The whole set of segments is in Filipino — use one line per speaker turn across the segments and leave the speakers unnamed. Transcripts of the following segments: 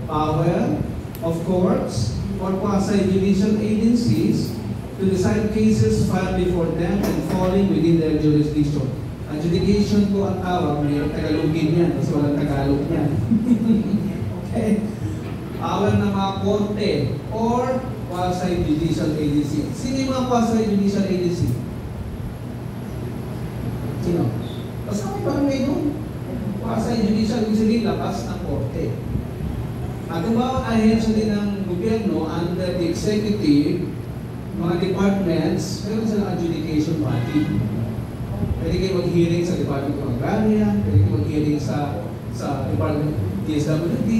power of courts or quasi-judicial agencies to decide cases filed before them and falling within their jurisdiction. Adjudication po ang tawag, mayroong Tagalogin yan, kasi walang Tagalog yan. Okay? Power ng mga korte or quasi-judicial agency. Sino yung mga quasi-judicial agency? Sino? Basta kami parang ngayon. Quasi-judicial agency, labas ng korte. At ang bawat ahensya din ng gobyerno under the executive, mga departments, meron silang adjudication body. Pwede kayo mag-hearing sa Department of Agraria, pwede kayo mag-hearing sa Department of DSWD,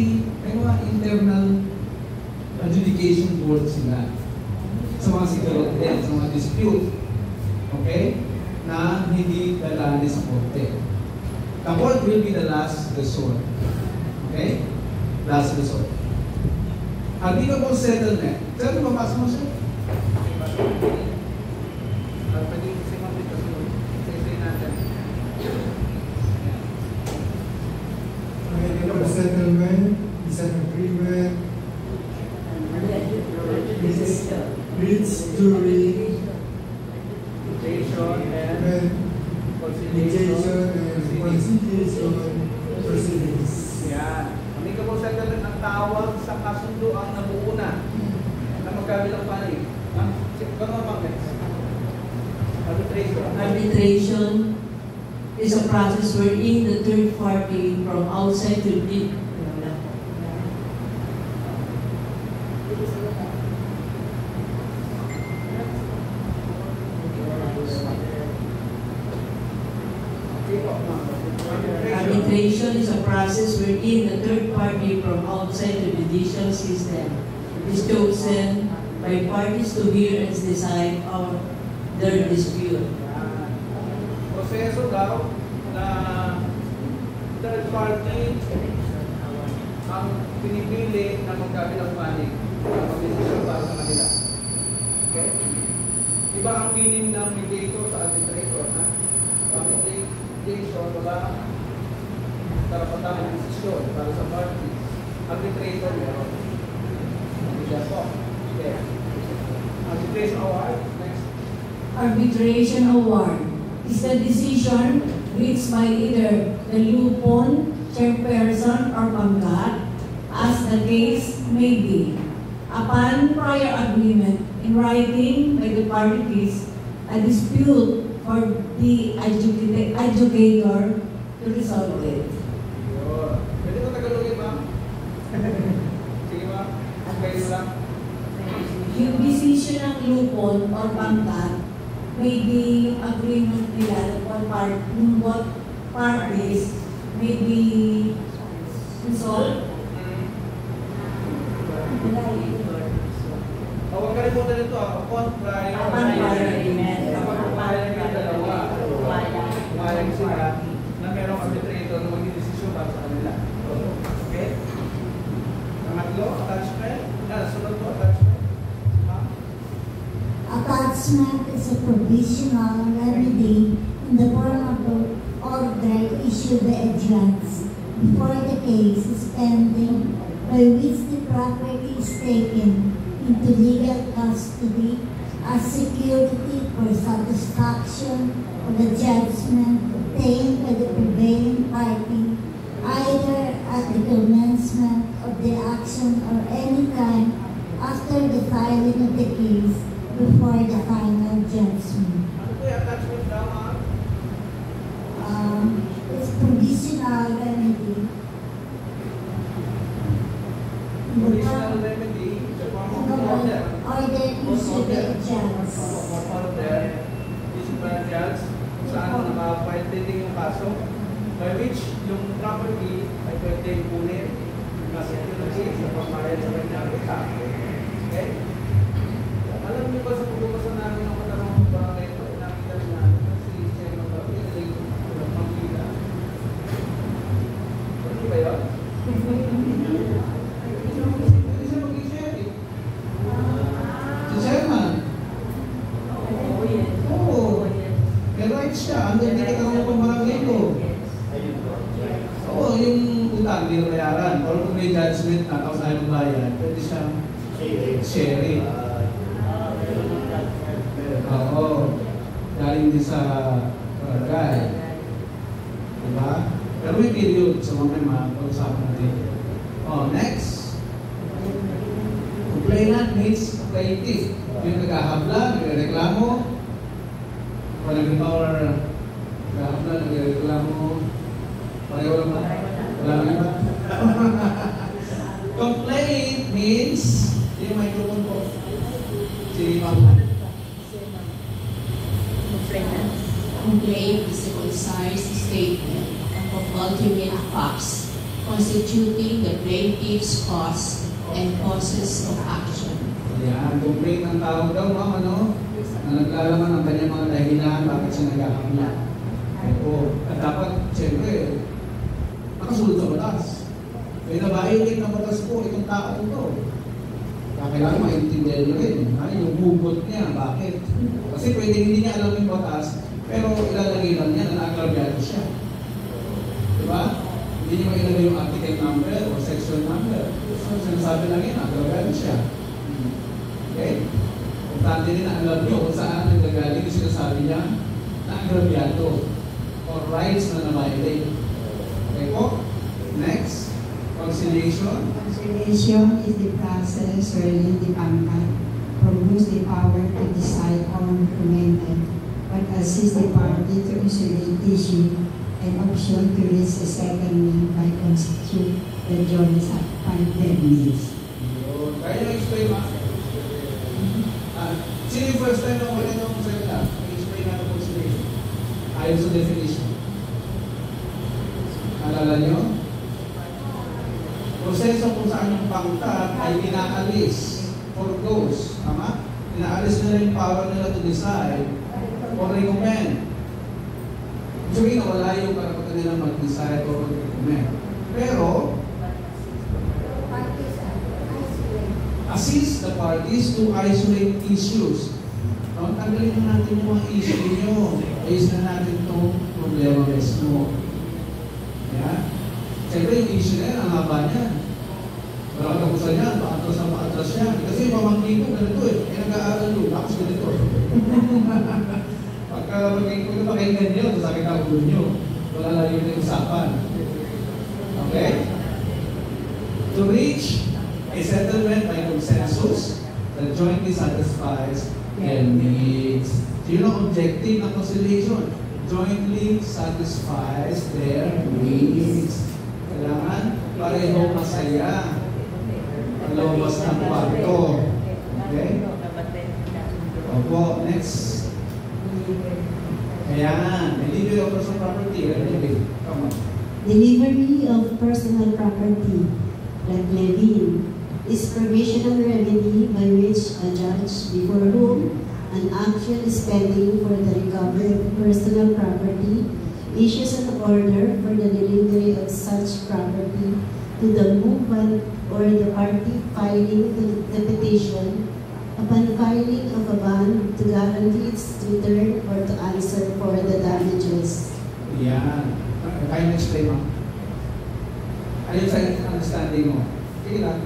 may mga internal adjudication board sila sa mga sigurot din, sa mga dispute, okay, na hindi dadaan sa korte. The court will be the last resort. Okay? Last resort. Amicable settlement. Sir, mapasok mo siya?
Amicable settlement is an agreement which during litigation and conciliation proceedings.
Yan. Amicable settlement ang tawag sa kasunduan na buuna na magkabilang panig.
Arbitration is a process wherein the third party from outside will be Arbitration is a process wherein the third party from outside the judicial system is chosen by parties to hear and decide on their dispute.
Proseso daw na third party ang pinipili na magkabilang panig para mag-desisyon para sa kanila. Okay? Iba ang meaning ng mediator sa arbitrator, ha? Ang mediation, wala karapatan ng desisyon para sa parties. Arbitrator, meron. Hindi po. Okay. Arbitration award. Next.
Arbitration award is the decision reached by either the lupon, chairperson, or panggat, as the case may be, upon prior agreement in writing by the parties, a dispute for the adjudicator to resolve it.
Pwede ko Tagalogin, ma'am? Sige, ma'am. Kayo lang.
Yung decision ng lupon or panggat may be yung agreement nila ng both parties may be resolved.
Huwag kalimutan nito, upon prior
agreement.
Kapag pumayag yung dalawa, pumayag sila na merong arbitrator na magdidesisyon para sa kanila. Okay? Pangatlo, attachment. Sunod po, attachment.
Attachment is a provisional remedy in the form of the order issued by a judge before the case is pending, by which the property is taken into legal custody as security for satisfaction of the judgment obtained by the prevailing party, either at the commencement of the action or any time after the filing of the case before the final judgment.
Ano po yung attachment daw, ma'am?
It's provisional remedy.
Provisional remedy, the form of order.
Order issued by a judge.
Order issued by a judge kung saan nakapahintinding yung kaso by which yung property ay pwede kunin na security sa pagmayad sa kanyang kita. Okay? Alam niyo ba sa pagbukasan namin ng katanong ng barangay ito, nakita rin namin si Chairman Barangay ng Pangkila. Ano ba yun? Hindi siya mag-i-share eh. Si Chairman? Oo. May rights siya. Ano hindi ka tanong ng barangay ko? Oo, yung utang, hindi na bayaran. Or kung may judgment judgment na tapos ayaw magbayad, pwede siyang sharing. Oo. Galing din sa barangay. Diba? Pero may period sa mga pag-usapan natin. Oh, next. Complainant means plaintiff. Yung naghahabla, nagreklamo. Or naghahabla, nagreklamo. Pareho lang ba? Wala lang ba? Complaint means, yung microphone po. Si Mama.
Complaint is a concise statement of ultimate facts constituting the plaintiff's cause and causes of action.
Yan, complaint ng tao daw, ma'am, ano? Na naglalaman ng kanyang mga dahilan bakit siya naghahabla. Opo. At dapat, siyempre, nakasunod sa batas. Kaya na-violate ng batas po itong tao ito. Kailangan maintindihan nyo rin. Yung hugot niya, bakit? Kasi pwede hindi niya alam yung batas, pero ilalagay lang niya na naagrabyado siya. Diba? Hindi niya mailagay yung article number o section number. So, sinasabi lang yun, naagrabyado siya. Okay? Importante din na alam nyo kung saan nagagaling yung sinasabi niya na agrabyado or rights na na-violate. Okay po? Next. Conciliation.
Conciliation is the process wherein the banker, from whose the power to decide on recommended, but assist the party to resolve issue and option to reach a second mean by constitute the joints at 5 minutes.
Kaya nyo explain, ma? Sino yung first time na ulit ng salita? I-explain natin conciliation. Ayon sa definition. Alala nyo? Proseso kung saan yung pangkat ay inaalis for those. Tama? Inaalis nila yung power nila to decide or recommend. Sabihin na wala yung karapatan nila mag-decide or mag-recommend. Pero, assist the parties to isolate issues. Tanggalin na natin yung mga issue nyo. Ayos na natin itong problema mismo. Yeah? Siyempre yung issue na yan, ang haba niya. Wala ka tapusan niya, paatras na paatras niya. Kasi yung pamangkin ko ganito eh. Kaya nag-aaral doon, tapos ganito. Pagka pakinggan nyo, sasakit ang ulo nyo. Wala lang yung usapan. Okay? To reach a settlement by consensus that jointly satisfies their needs. So yun ang objective ng conciliation. Jointly satisfies their needs. Kailangan pareho masaya. Palabas ng kwarto. Okay? Opo, next. Ayan. Delivery of personal property. Come on.
Delivery of personal property, like levy, is provisional remedy by which a judge before whom an action is pending for the recovery of personal property issues an order for the delivery of such property to the movement or the party filing the petition upon filing of a bond to guarantee its return or to answer for the damages.
Yan. Kaya na-explain mo? Ayun sa understanding mo. Sige lang.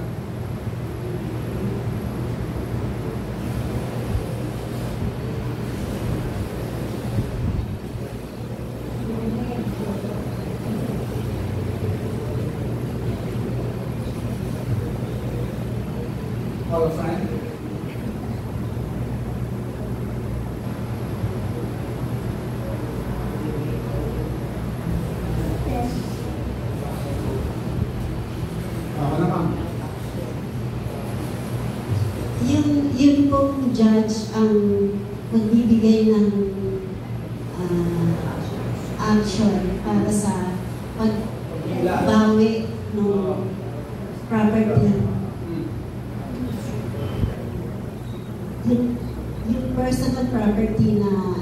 All friend? Ako naman.
Yun pong judge ang magbibigay ng action para sa pagbawi ng property. Yung personal property na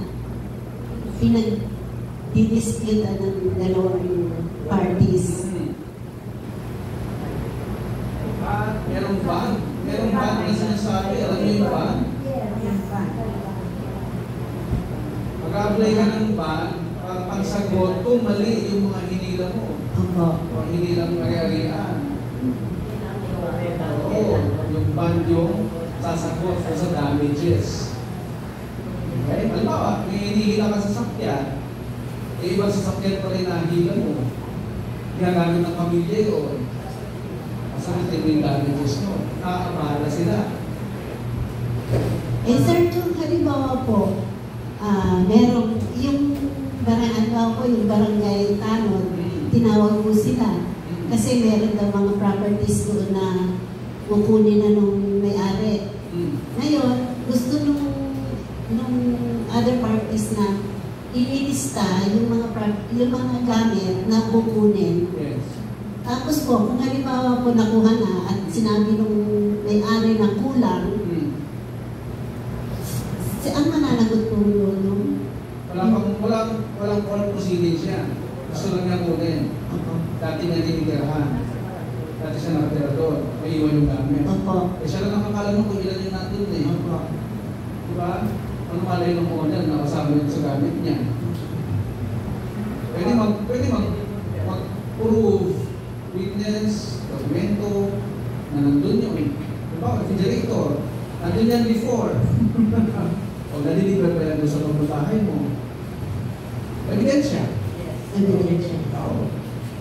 pinag-didispute ng dalawang parties.
Merong ban? Merong ban na sinasabi. Alam niyo yung ban? Mag-apply ka ng ban para pagsagot kung mali yung mga hinila mo.
Opo.
O hinilang ari-arian. naman yung sasagot sa damages. Okay? Halimbawa, may hinihila ka sa sakyan, ibang sasakyan pa rin nahihila mo, ginagamit ng pamilya yun, masagutin mo yung damages mo, nakakabahala sila.
Sir, kung halimbawa po, merong yung yung barangay tanod, tinawag po sila. Kasi meron daw mga properties doon na kukunin na nung may-ari. Ngayon, gusto nung other parties na ililista yung mga gamit na kukunin.
Yes.
Tapos po, kung halimbawa po nakuha na at sinabi nung may-ari na kulang, ang mananagot po yun?
Walang court proceedings yan. Gusto lang niya kunin. Dati niya tinitirahan. Dati siya nakatira doon. May iwan yung gamit. Siya lang nakakalam kung ilan yung natin eh. Diba? Ano malay ng owner na kasama yun sa gamit niya? Pwede mag-prove witness, dokumento, na nandun yung diba? Refrigerator. Nandun yan before. O nalilibre pa yan doon sa loob ng bahay mo. Ebidensya.
Ebidensya.
Oo.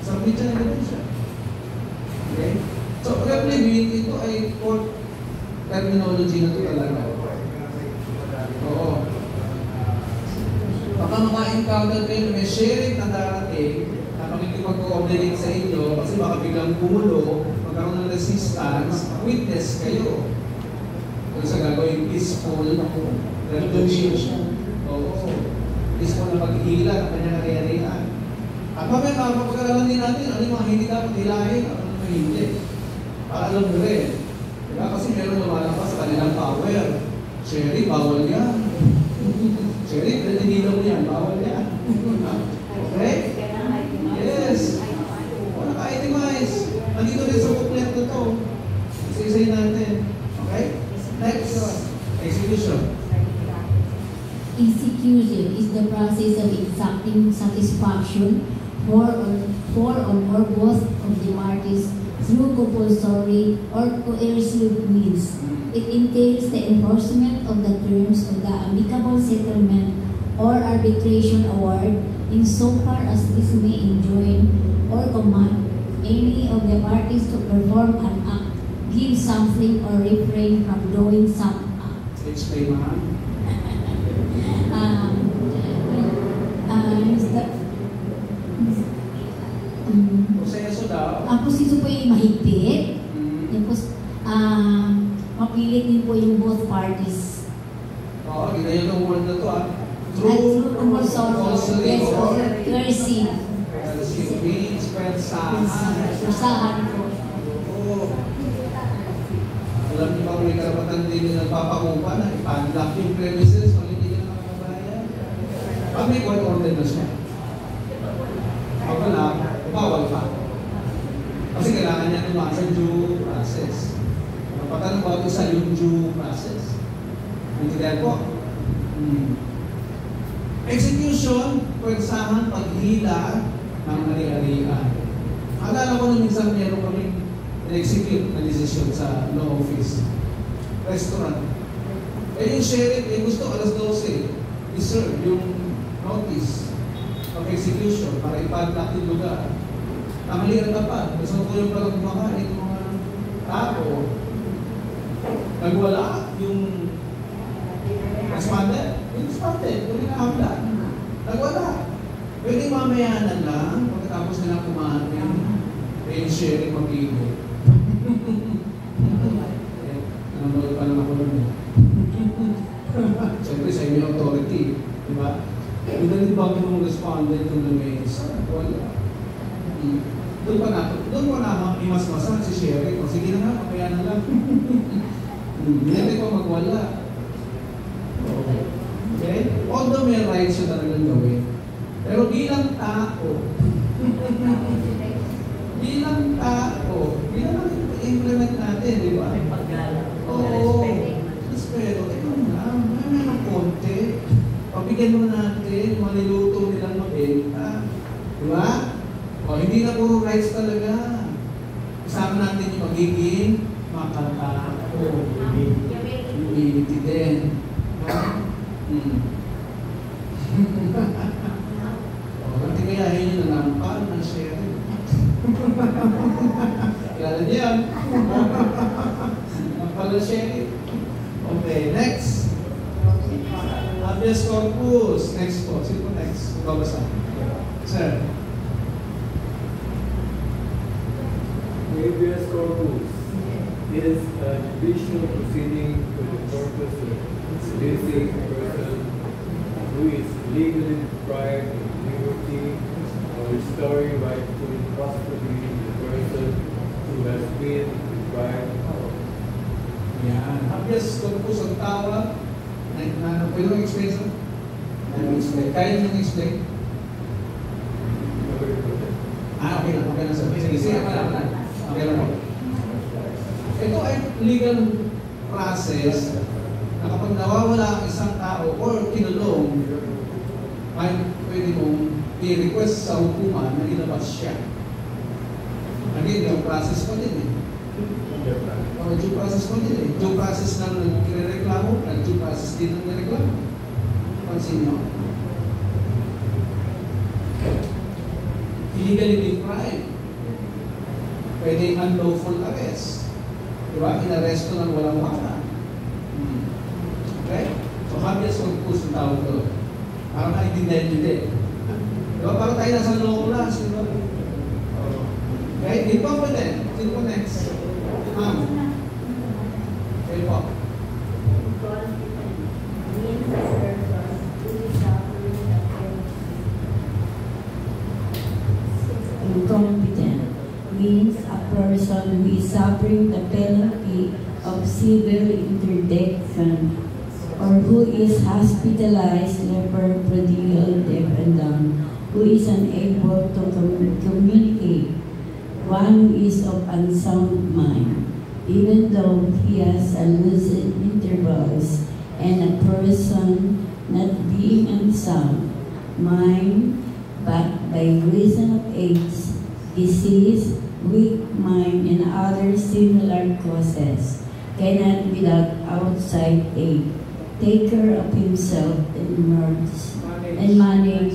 Submit siya ng ebidensya. Okay? So, replevin, ito ay court terminology na ito talaga. Oo. Baka maka-encounter kayo na may sharing na darating na makikipag-coordinate sa inyo kasi baka biglang gumulo, magkaroon ng resistance, witness kayo. Kung sa gagawin peaceful negotiation. Oo. Peaceful na pag-ihila ng kanyang kariyarihan. At mamaya makapagkalaman din natin ano yung mga hindi dapat hilahin at ano yung hindi. Para alam mo rin. Diba? Kasi meron lumalakas sa kanilang power. Sherry, bawal yan. Sherry, pinatinilaw mo yan, bawal yan. Okay? Yes. O, naka-itemize. Nandito rin sa booklet na ito. Isa-isay natin. Okay? Next. Execution.
Execution is the process of exacting satisfaction for or both of the parties through compulsory or coercive means. It entails the enforcement of the terms of the amicable settlement or arbitration award insofar as this may enjoin or command any of the parties to perform an act, give something, or refrain from doing some act.
Explain, ma'am. Proseso daw.
Ang proseso po yung mahigpit. Tapos, mapilit din po yung both parties.
Oo, ginayon ang word na ito
Through compulsory or coercive.
Means, persahan.
Persahan po.
Oo. Alam niyo ba kung may karapatan din yung nagpapakupa na ipanlock yung premises kung hindi ka nakakabayan? Pag may court order na siya. Pag wala, bawal pa. Kasi kailangan niya naman sa due process. Patanong ba ito sa yung due process? Maintindihan po? Execution, pwersahan, paghila ng ari-arian. Alala ko nung minsan meron kaming in-execute na decision sa law office. Restaurant. Yung sheriff, gusto alas 12, iserve yung notice of execution para ipadlock yung lugar. Tanghalian na pa. Gusto ko yung palang kumakain yung mga tao. Nagwala yung respondent. Yung respondent, yung hinahamla. Nagwala. Pwede mamaya na lang, pagkatapos nilang kumain, yung sharing mag-ibo. Nanonood pa lang ako nun. Siyempre sa inyo authority, di ba? Yung ba yung respondent yung lamesa? Wala. Doon po na imas-masan si Sherry. O sige na nga, mamaya na lang. Hindi ko magwala. Okay? Although may rights siya talagang gawin. Pero bilang tao, bilang implement natin, di ba? Oo. Respeto. Ito na, may ng konti. Pabigyan mo natin, maniluto nilang mabenta. Di ba? O, hindi na puro rights talaga. Kasama natin yung magiging Humility din. Hindi kaya yun yung nampal ng sharing. Kilala niyo yan. Nampal ng sharing. Okay, next. Habeas corpus. Next po. Sino po next? Babasa. Sir.
Habeas corpus is a judicial proceeding for the purpose of releasing a person who is legally deprived of liberty or restoring rightful custody to the person who has been deprived of.
Yan. Habeas corpus ang tawag. Pwede mo explain sir? Kaya nyo explain? Okay na sir. Sige, okay lang po. Ito ay legal process na kapag nawawala ang isang tao or kinulong, ay pwede mong i-request sa hukuman na ilabas siya. Again, yung process pa din eh. Due process pa din eh. Due process na nagre-reklamo, due process din ang nireklamo. Pansin nyo? Illegally deprived. Pwede unlawful arrest. Diba? Inaresto ng walang wala. Okay? So, habeas corpus ang tawag doon. Para maintindihan nyo din. Diba? Para tayo nasa law class. Diba? Okay? Di ba po din? Sino po next? Ma'am. Okay po.
Incompetent means a person who is suffering the penalty of civil interdiction or who is hospitalized, leper, prodigal, deaf, and dumb, who is unable to communicate, one who is of unsound mind, even though he has a lucid intervals, and a person not being unsound mind, but by reason of age, disease, weak mind, and other similar causes, cannot without outside aid take care of himself and manage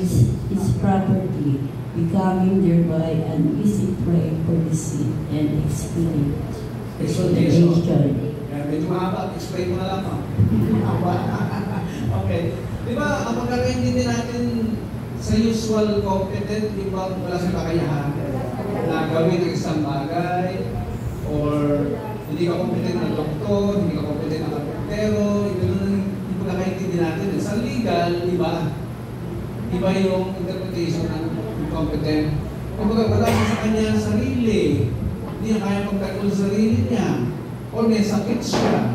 his property, becoming thereby an easy prey for deceit and exploitation.
Medyo mahaba, explain mo na lang. Okay. Di ba, ang pagkakaintindi natin sa usual competent, di ba wala sa kakayahan na gawin ng isang bagay, or hindi ka competent na doktor, hindi ka competent na kapitero, ito na yung pagkakaintindi natin. Sa legal, iba yung interpretation ng competent. Kung wala sa kanya sarili, hindi niya kaya pagkakul sa sarili niya, o may sakit siya.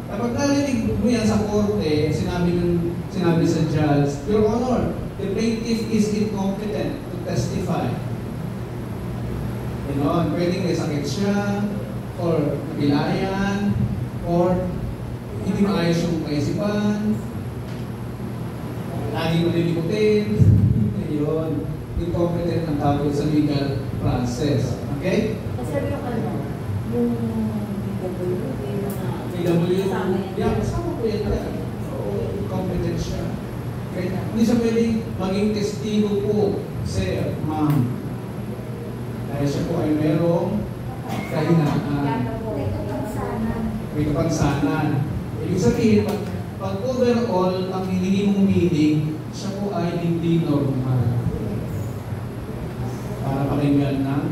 Kapag narinig mo yan sa korte, sinabi sa judge, Your Honor, the plaintiff is incompetent to testify. Pwedeng may sakit siya, or nagilayan, or hindi maayos yung kaisipan, lagi malilimutin, yun, incompetent ang tawag sa legal process. Okay?
Kasi yung
PW, yan, kasama ko yan. So, competent siya. Okay? Hindi siya pwedeng maging testigo po, sir, ma'am. Dahil siya po ay merong kahinaan. May kapansanan. Ibig sabihin, pag overall, ang hiningi mong meaning, siya po ay hindi normal. Para pakinggan ng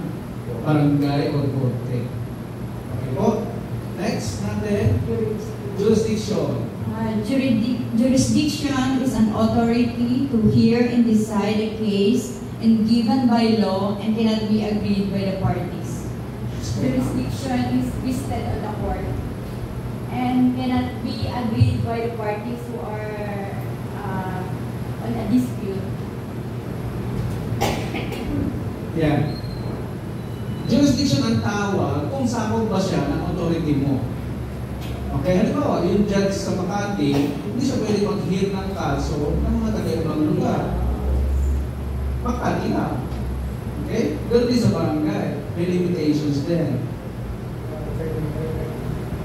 barangay o korte. Okay po? Next natin, jurisdiction.
Jurisdiction is an authority to hear and decide a case and given by law and cannot be agreed by the parties. Jurisdiction is vested on the court and cannot be agreed by the parties who are on a dispute.
Yeah. Jurisdiction ang tawag kung sakop ba siya ng authority mo. Okay, halimbawa, yung judge sa Makati, hindi siya pwede mag-hear ng kaso ng mga taga-ibang lugar. Makati lang. Okay? Ganun din sa barangay. May limitations din.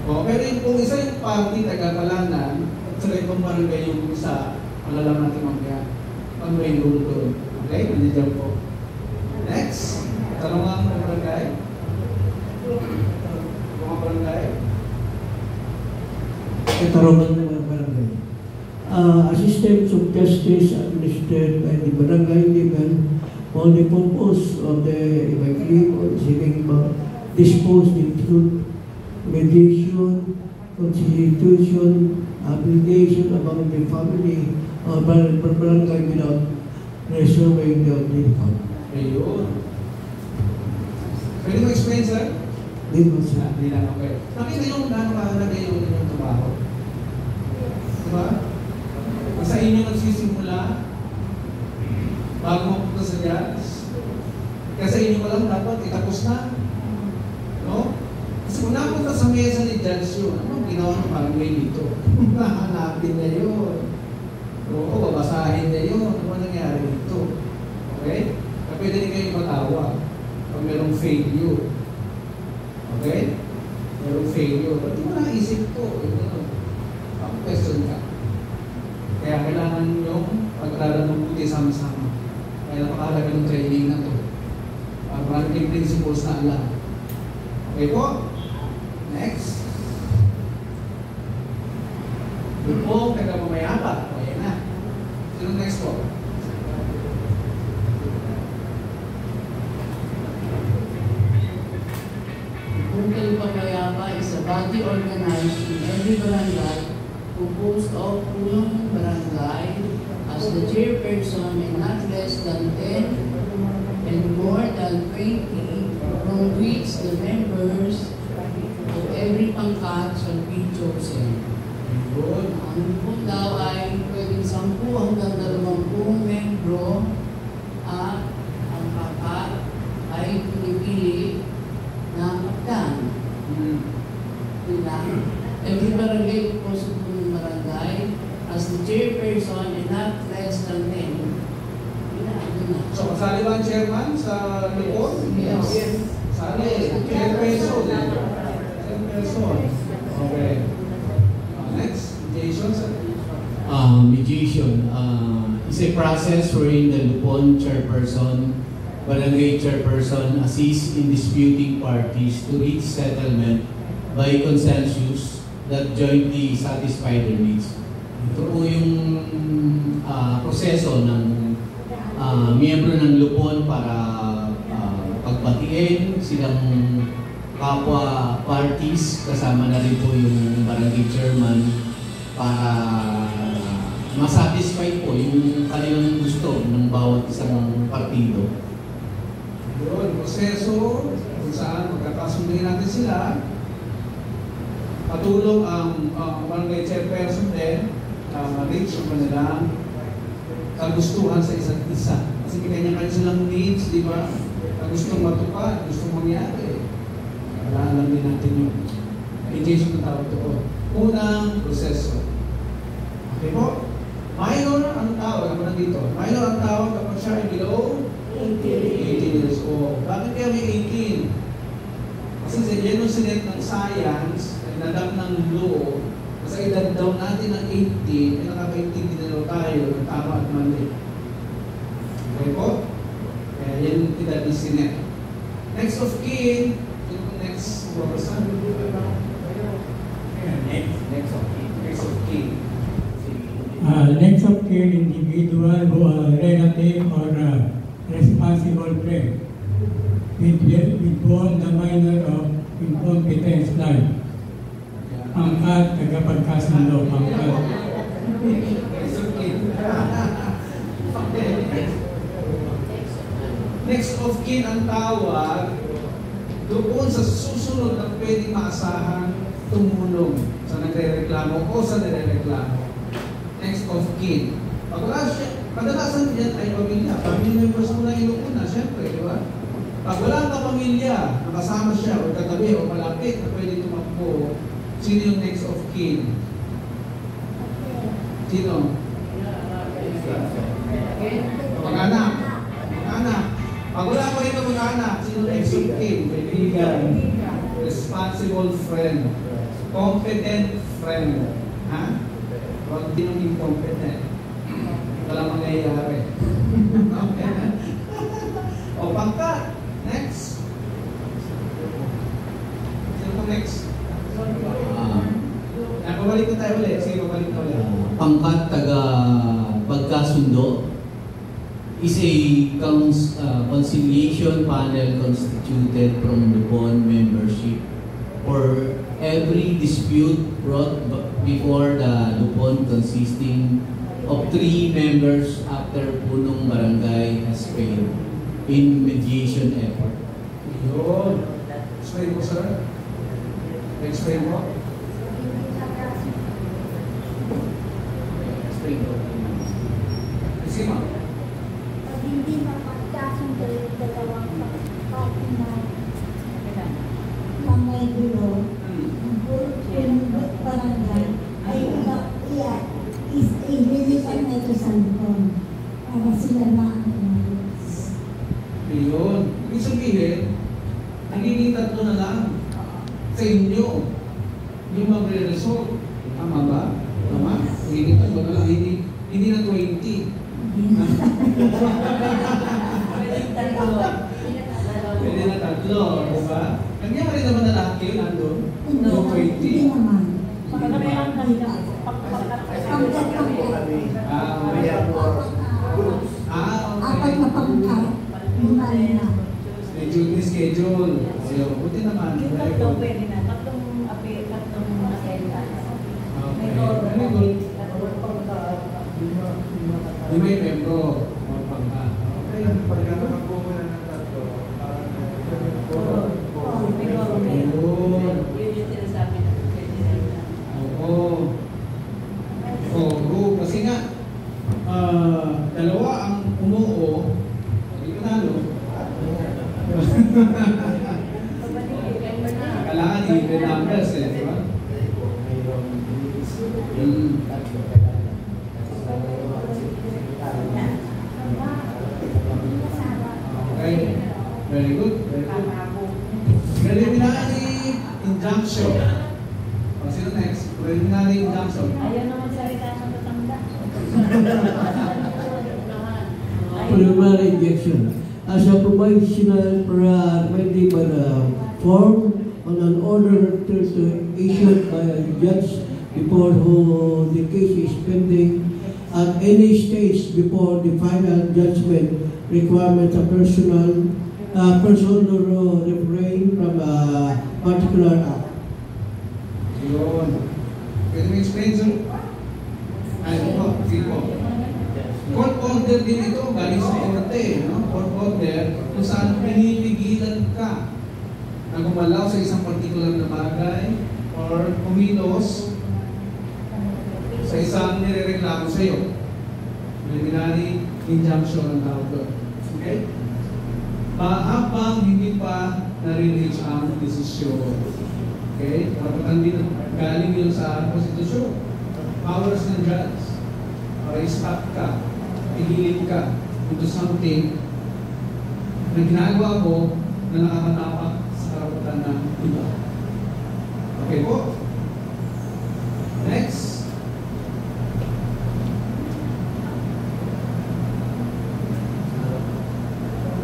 Pero kung isa yung party, taga-Palanan, at saka ibang barangay yung isa, malalaman natin mamaya. Ano yung rule doon? Okay? Nandiyan po. Next. Tanong nga mga barangay. Mga barangay.
Katarungan ng mga barangay. Assistance of justice administered by the barangay level on the purpose of the evacuee or receiving disposed in truth, mediation, constitution, obligation among the family or barangay without reserving the outcome.
Ayun. Pwede mo explain, sir?
Hindi mo siya.
Hindi lang, okay. Nakita yung gano'ng kahalagay yung inyong trabaho? Diba? Sa inyo nagsisimula, bago mapunta sa judge, kaya sa inyo pa lang dapat itapos na. No? Kasi kung napunta sa mesa ni judge yun, ano ginawa ng barangay dito? Hahanapin niya yun. Oo, babasahin niya yun. Ano nangyari dito? Okay? Kaya pwede rin kayo matawag pag merong failure. Okay? Merong failure. Ba't di mo naisip to? Ako question ka. Kaya kailangan yung pag-aralan ng buti sama-sama. Kaya napakahalaga ng training na to. Maraming principles na alam. Okay po? Next. Doon po, taga-mamayapa. O, yan na. Sino next po?
Bukal Pamayapa is a body organized in every barangay composed of punong barangay as the chairperson and not less than 10 and more than 20, from which the members of every pangkat shall be chosen. Ang pun daw ay pwedeng 10 hanggang 20 membro at ang pangkat ay pinipili na kaptan. Every barangay composed of punong barangay as the chairperson and not less than 10.
So, kasali ba ang chairman sa lupon?
Yes.
Kasali. Chairperson. Chairperson. Okay. Next. Mediation, sir.
Mediation is a process wherein the lupon chairperson, barangay chairperson assist in disputing parties to reach settlement by consensus that jointly satisfy their needs. Ito po yung proseso ng miyembro ng lupon para pagbatiin silang kapwa parties, kasama na rin po yung barangay chairman para masatisfy po yung kanilang gusto ng bawat isang partido.
Yun, proseso kung saan magkakasundin natin sila. Patulong ang barangay chairperson din ma-reach ang kanilang kagustuhan sa isa't isa. Kasi kanya-kanya silang needs, di ba? Na gustong matupad, gustong mangyari. Para alam din natin yun. Mediation ang tawag ito. Unang proseso. Okay po? Minor ang tawag. Ako na dito. Minor ang tawag kapag siya ay below 18 years old. Bakit kaya may 18? Kasi sa genocide ng science, ay nadap ng law, sa edad daw natin ng 18, ay nakaka-18 din tayo ng tama at mali. Okay po? Kaya yan edad ni Sinet. Next of kin, yung next person. Next of kin. Next of kin.
Next of kin, individual who are relative or responsible friend with born the minor of incompetence life. Pangkat, tagapagkasundo, pangkat.
Next of kin ang tawag doon sa susunod na pwedeng maasahan tumulong sa nagre-reklamo o sa nire-reklamo. Next of kin. Pag wala siya, kadalasan yan ay pamilya. Family members mo na inuuna, siyempre, di ba? Pag wala ka pamilya, nakasama siya o katabi o malapit na pwede tumakbo, sino yung next of kin? Sino? Mag-anak. Mag-anak. Pag wala pa rin mag-anak, sino next of kin? Kaibigan. Responsible friend. Competent friend. Ha? Huwag din yung incompetent. Wala mangyayari. Okay. O, pangkat. Next. Sino po next? Pabalik na tayo ulit. Sige, pabalik na ulit.
Pangkat taga pagkasundo is a conciliation panel constituted from Lupon membership for every dispute brought before the Lupon, consisting of 3 members after punong barangay has failed in mediation effort.
Yun. Explain mo, sir. Explain mo. Explain mo. Sige, ma'am.
Pag hindi mapagkasundo yung dalawang party na may gulo, yung barangay ay is a religion ito sa Lupon para sila ma-acknowledge.
Ayun. Ibig sabihin, nagiging tatlo na lang sa inyo yung magre-resolve. Tama ba? Tama? Nagiging tatlo na lang. Hindi na 20. Pwede na tatlo. Diba? Nangyari naman na lahat kayo nandun? No. 20?
Hindi naman. Apat na pangkat, 5 na.
Schedule. Ayun, buti naman. Very good.
Pwede na. Tatlong attendance.
Okay. Very good. Yung may membro. Pangkat. Okay.
Pagka nakakuha na ng tatlo,
kasi nga dalawa ang umuo, hindi ko nalo. Kailangan even numbers eh, di ba? Okay, very good, very good. Preliminary injunction. O, sino next? Preliminary injunction.
Ayaw naman salita ng tatanda.
Preliminary injunction. As a provisional remedy by the form on an order issued by a judge before who the case is pending at any stage before the final judgment requirement a person to refrain from a particular act.
Yun. Pwede mo explain, sir? Ay, po. Sige po. Court order din ito, galing sa korte, no? Court order, kung saan pinipigilan ka na gumalaw sa isang particular na bagay or kumilos sa isang nirereklamo sa iyo. Preliminary injunction ang tawag doon. Okay? Habang hindi pa na-reach ang desisyon. Okay? Kapag din galing yun sa konstitusyon. Powers ng judge. Para i-stop ka, pigilin ka into something na ginagawa mo na nakakatapak sa karapatan ng iba. Okay po? Next.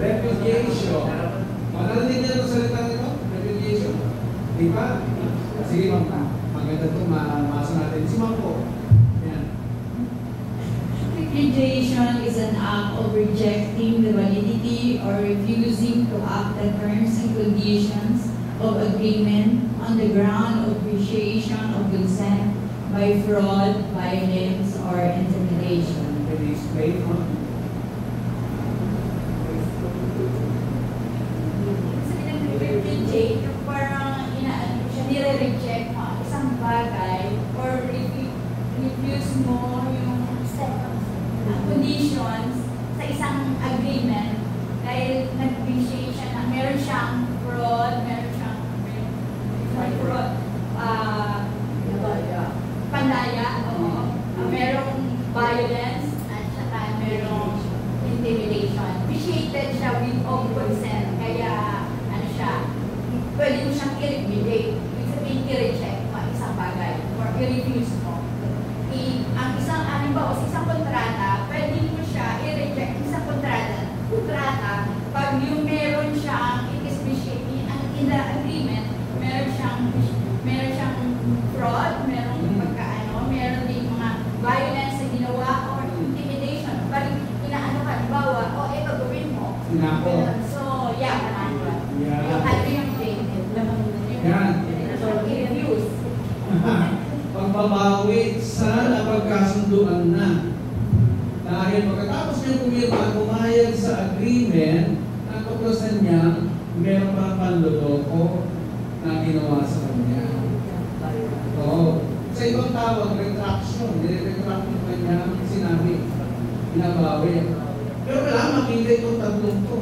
Repudiation. Mararinig niyo ang salita nito? Repudiation. Di ba? Sige ma'am, maganda ito, maasa natin. Si ma'am po. Yan.
Repudiation is an act of rejecting the validity or refusing to act the terms and conditions of agreement on the ground of vitiation of consent by fraud, violence, or intimidation.
Can you explain, ma'am?
Repudiate, yung parang nire-reject mo isang bagay or refuse mo yung conditions sa isang agreement dahil nag-vitiate siya na meron siyang fraud, meron siyang pandaya, merong violence, at saka merong intimidation. Vitiated siya with of consent, kaya ano siya, pwede mo siyang i-repudiate. Ibig sabihin, i-reject mo
Pagbabawi sa napagkasunduan na. Dahil pagkatapos niya pumirma, pumayag sa agreement, natuklasan niya, meron pang panloloko na ginawa sa kanya. So, sa ibang tawag, retraction. Nire-retract yung kanyang sinabi. Binabawi. Pero wala makita itong tatlong to.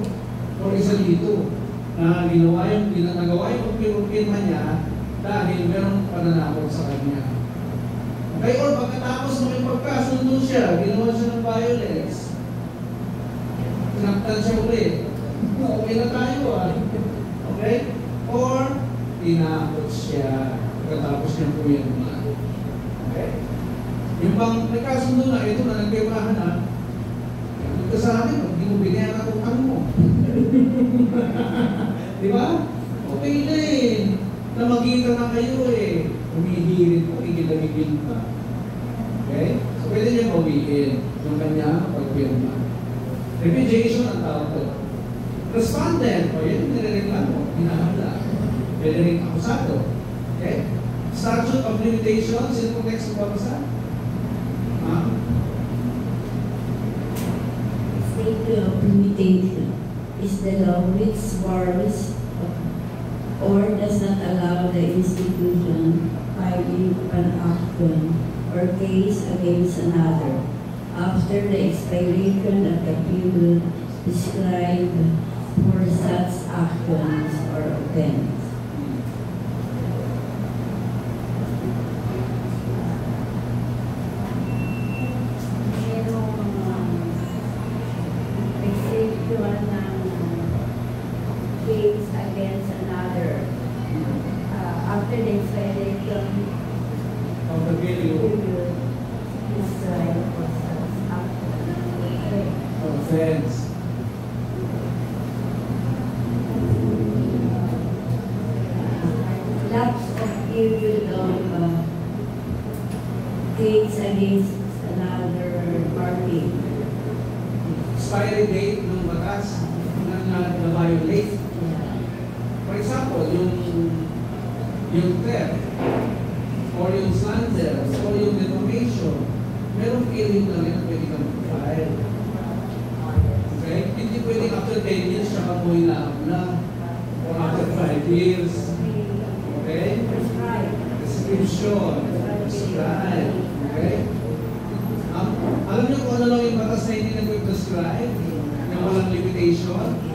O isa dito na ginagawa yung pirma niya dahil meron pananakot sa kanya. Okay, or pagkatapos makipagkasundo siya, ginawa siya ng violence. Sinaktan siya ulit. Okay na tayo Okay? Or tinakot siya pagkatapos niyang pumirma. Okay? Yung bang nagkasundo na, ito na nagpirmahan na, ito ka sa akin, hindi mo binayan ang utang mo. Di ba? Okay na na magkita na kayo humihirit mo, ikilagigil pa. Okay? So pwede niya bawiin yung kanya pagpirma. Repudiation ang tawag ko. Respondent, o yan yung nirereklamo, hinahabla. Pwede rin akusado. Okay? Statute of limitations, sino pong next na babasa?
Statute of limitation is the law which bars or does not allow the institution filing an action or case against another after the expiration of the period prescribed for such actions or offense. Case against another after the expiration
of the period
prescribed for such action.
Offense.
Lapse of period of case against another party.
Expiry date ng batas na violate. For example, yung theft, or yung slander, or yung defamation, merong period na rin na pwede kang mag-file. Okay? Hindi pwede after 10 years siya ka mo inaabla. Or after 5 years. Okay? Prescription. Prescribe. Okay? Alam niyo kung ano lang yung batas na hindi nag-prescribe? Yung walang limitation?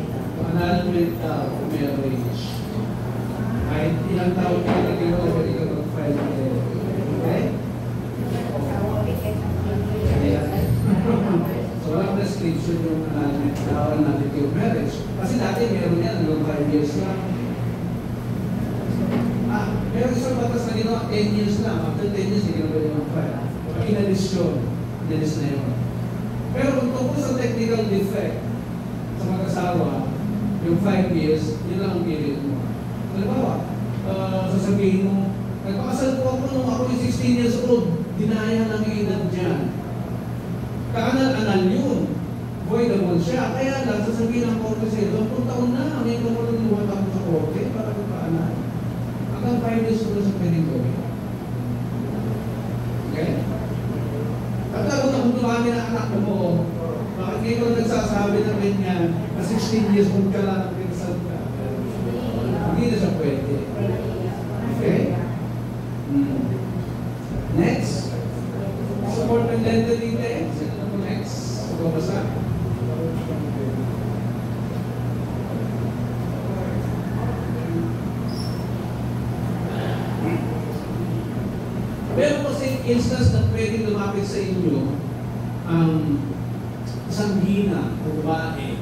Annulment of marriage. Kahit ilang taon ka na dito, pwede ka mag-file. Okay? So, walang prescription yung annulment of marriage. Kasi dati meron yan, hanggang 5 years lang. Meron isang batas na ginawa, 10 years lang. After 10 years, hindi ka na pwede mag-file. Inalis yun. Inalis na yun. Pero kung tungkol sa technical defect sa mag-asawa, yung 5 years, yun lang ang period mo. Halimbawa, sasabihin mo, nagpakasal po ako nung ako yung 16 years old, dinaya ng edad dyan. Kaanal-anal yun. Voidable siya. Kaya lang, sasabihin ng korte sa'yo, 10 taon na, may kumulong ako sa korte para kaanal. Hanggang 5 years ko sa pwedeng gawin. Okay? At lalo na kung dumami na anak mo, bakit ngayon ko nagsasabi na ganyan, na 16 years old ka lang, pinasal ka. Hindi na siya pwede. Okay? Next. Support and identity test. Sino na po next? Babasa. Meron po sa instance na pwede lumapit sa inyo ang isang hina o babae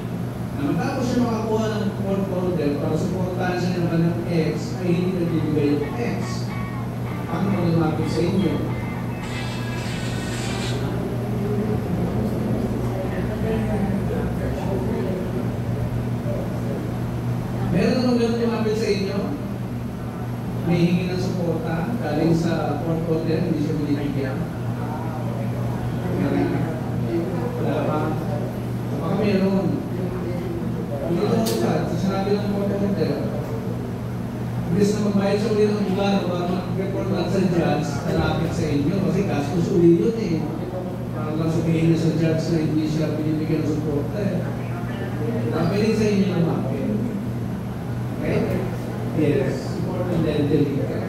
na matapos siya makakuha ng court order para supportahan siya ng kanyang ex ay hindi nagbibigay yung ex. Ang lumapit sa inyo. Meron naman ganun lumapit sa inyo? May hingi ng suporta galing sa court order, hindi siya binibigyan. Wala ba? Baka meron. Hindi ito sa sinabi ng court order. Imbes na magbayad siya ulit ng buwan, mag-report lang sa judge, nalapit sa inyo. Kasi gastos uli yun eh. Parang lang sabihin na sa judge na hindi siya binibigyan ng suporta eh. Pwede sa inyo lumapit. Okay? Yes. And then delete ka.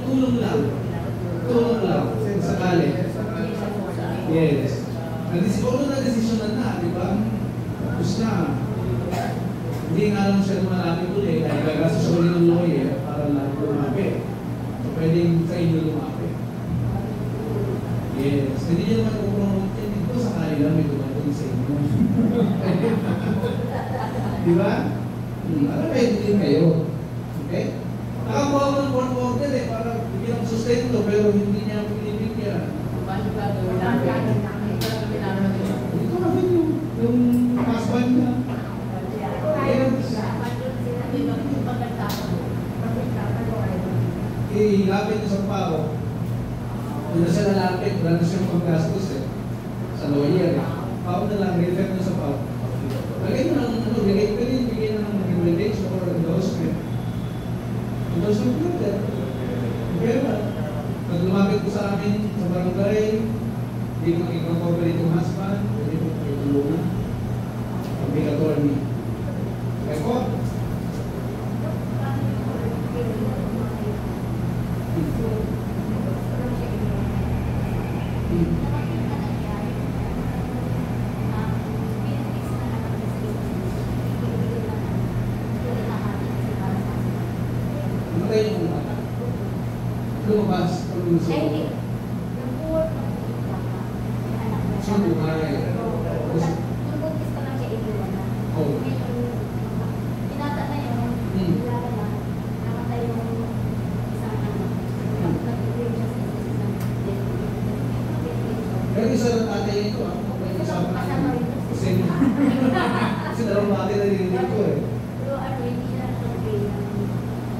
Tulong lang. Tulong lang. Sakali. Yes. Siguro na desisyon na, di ba? Tapos na. Hindi nga lang siya malapit ulit dahil gagastos ulit ng lawyer para lang lumapit. So, pwedeng sa inyo lumapit. Yes. Hindi nyo naman kupromote yan. Ito sa kanila may dumating sa inyo. Di ba? Para pwede din kayo. Okay? Nakakuha ko ng court order eh, para bigyan ng sustento, pero hindi niya pinibigyan.
Paano ka gawin?
Ito naman yung husband niya. Ilapit niya sa pao. Kung na siya nalapit, wala na siyang paggastos eh. Sa lawyer eh. Pao na lang, refer na sa pao. Lagay mo ng relate ka rin, bigyan ng recommendation or endorsement. Endorsement ko rin. Okay ba? Pag lumapit ko sa amin sa barangay, hindi ko i-cover itong husband, hindi ko itulungan. Pag-big attorney. Okay po? Matay yung mata. Lumabas.
Hindi.
Siya buhay.
Nung-bugis pa lang siya iluwan na.
Oo.
Pinata na yun. Wala na lang. Namatay yung isang ano. Nag-bring siya sa isang
Pero isa ng tatay nito ah. May kasama na. Kasi dalawang mati na din dito eh.
Pero ano, hindi siya nag-bring ng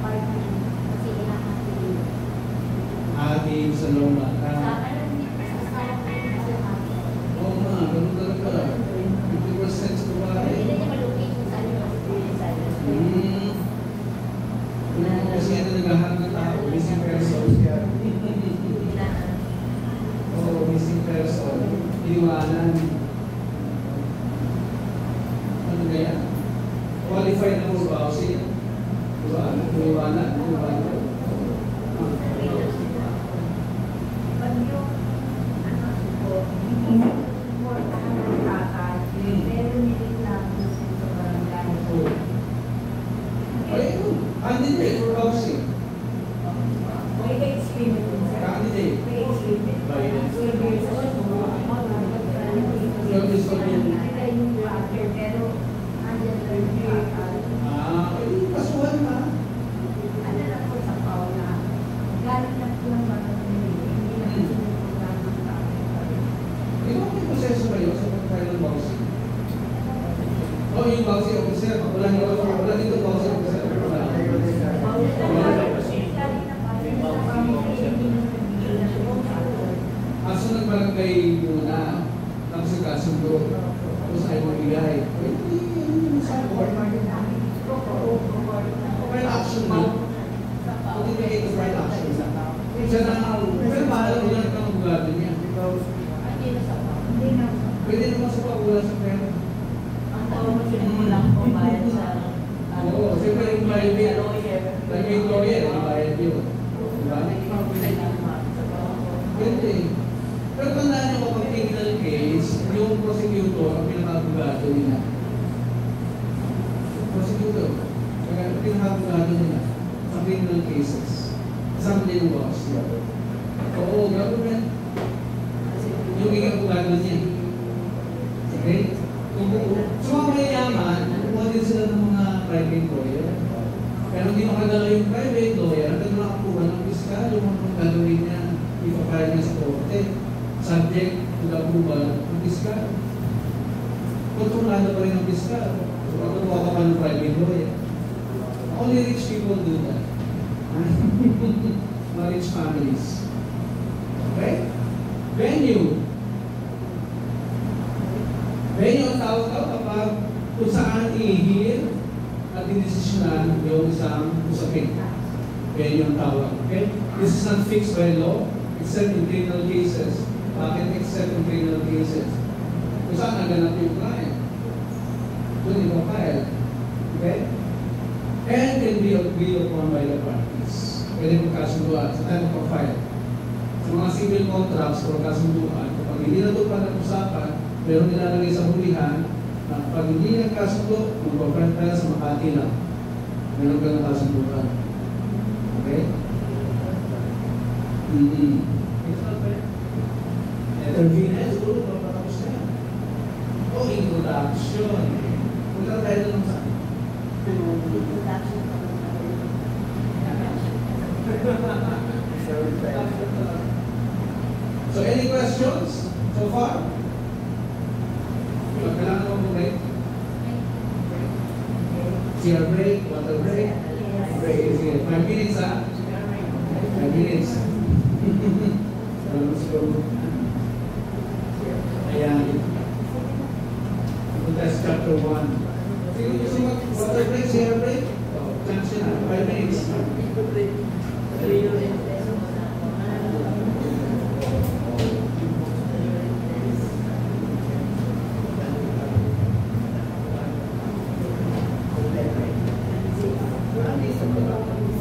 partner. Kasi inakati yun.
Ati sa dalawang mata. Oo nga, ganun talaga. 50% sa babae.
Hindi niya malukit kung saan yung experience sa
Kasi yan na naghahanap ng tao. Missing person. Oo, missing person. Iniwanan. Ano kaya? Qualified na po ba kasi? Diba? Iniwanan. Iniwanan.
Pag yung ano ko, hindi more tahanan kakal, pero niliglang sa barangay.
Ay, candidate for housing.
May experience din, sir.
Candidate.
May experience. 12 years old, nakita yung brother, pero andyan na yung kakal.
Kasuhan na.
Ano lang po sa pao na galing na po ng bata hindi na sinusunan ng tao.
Ikaw may proseso kayo sa pagkain ng housing? Oh, yung housing officer. Wala dito housing officer. Aso nagbarangay muna. Tapos nagkasundo. Tapos ayaw magbigay. File action mo. Hindi na ito file action. Siya na, pero mahal ko lang ang bugado niya. Pwede naman sa pagula sa pera.
Ang tawag mo sinulang po bayad sa
Oo, siyempre yung bayad yun. Like yung lawyer, yung bayad yun. Diba? Pwede. Pero tandaan nyo kapag criminal case, yung prosecutor ang pinakabugado nila. Prosecutor, ang pinakabugado nila sa criminal cases. Kasama din yung boss. Oo, government. Yung ikabugado niya. Okay? So mga mayayaman, nakuha din sila ng mga private lawyer. Pero hindi makadala yung private lawyer, hanggang makakuha ng piskal, yung mga gagawin niya, ipapayag niya sa korte, subject to the approval ng piskal. Kontrolado pa rin ng piskal. Pagkukuha ka pa ng private lawyer. Only rich people do that. Mga rich families. Okay? Venue. Venue ang tawag kapag kung saan i-hear dinidesisyonan yung isang usapin. Kaya yung tawag. Okay? This is not fixed by law, except in criminal cases. Bakit except in criminal cases? Kung saan naganap yung client? Doon ipapile. Okay? And can be agreed upon by the parties. Pwede magkasunduan sa time of file. Sa mga civil contracts o kasunduan, kapag hindi na ito pa nag-usapan, pero nilalagay sa hulihan, na pag hindi nagkasundo, magpaprint tayo sa Makati lang. Meron ka ng kasunduan. Okay? Intervenance, siguro papatapos na yan. O introduction. Punta tayo lang sa So any questions so far? Kailangan mo break? CR break, water break? Break is here. 5 minutes, ha? 5 minutes. Ayan. That's chapter 1. Sino gusto mag-water break, CR break? Chance na, 5 minutes. Thank you.